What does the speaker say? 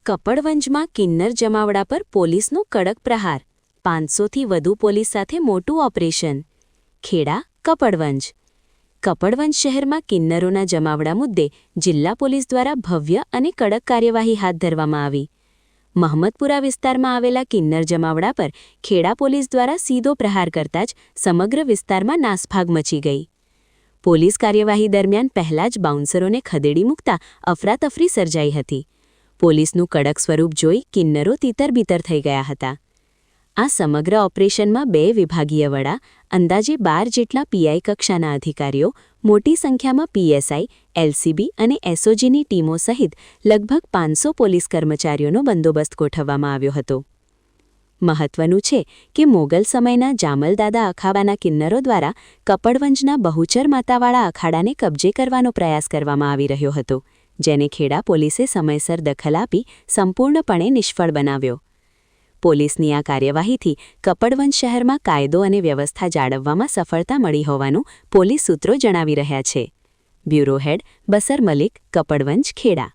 કપડવંજમાં કિન્નર જમાવડા પર પોલીસનો કડક પ્રહાર, 500થી વધુ પોલીસ સાથે મોટું ઓપરેશન. ખેડા, કપડવંજ. કપડવંજ શહેરમાં કિન્નરોના જમાવડા મુદ્દે જિલ્લા પોલીસ દ્વારા ભવ્ય અને કડક કાર્યવાહી હાથ ધરવામાં આવી. મહમદપુરા વિસ્તારમાં આવેલા કિન્નર જમાવડા પર ખેડા પોલીસ દ્વારા સીધો પ્રહાર કરતા જ સમગ્ર વિસ્તારમાં નાસભાગ મચી ગઈ. પોલીસ કાર્યવાહી દરમિયાન પહેલા જ બાઉન્સરોને ખદેડી મૂકતા અફરાતફરી સર્જાઈ હતી. પોલીસનું કડક સ્વરૂપ જોઈ કિન્નરો તીતરબીતર થઈ ગયા હતા. આ સમગ્ર ઓપરેશનમાં 2 વિભાગીય વડા, અંદાજે 12 જેટલા પીઆઈ કક્ષાના અધિકારીઓ, મોટી સંખ્યામાં પીએસઆઈ, એલસીબી અને એસઓજીની ટીમો સહિત લગભગ 500 પોલીસ કર્મચારીઓનો બંદોબસ્ત ગોઠવવામાં આવ્યો હતો. મહત્વનું છે કે મોગલ સમયના જામલદાદા અખાડાના કિન્નરો દ્વારા કપડવંજના બહુચર માતાવાળા અખાડાને કબજે કરવાનો પ્રયાસ કરવામાં આવી રહ્યો હતો, જેને ખેડા પોલીસે સમયસર દખલ આપી સંપૂર્ણપણે નિષ્ફળ બનાવ્યો. પોલીસની આ કાર્યવાહીથી કપડવંજ શહેરમાં કાયદો અને વ્યવસ્થા જાળવવામાં સફળતા મળી હોવાનું પોલીસ સૂત્રો જણાવી રહ્યા છે. બ્યુરો હેડ બસર મલિક, કપડવંજ, ખેડા.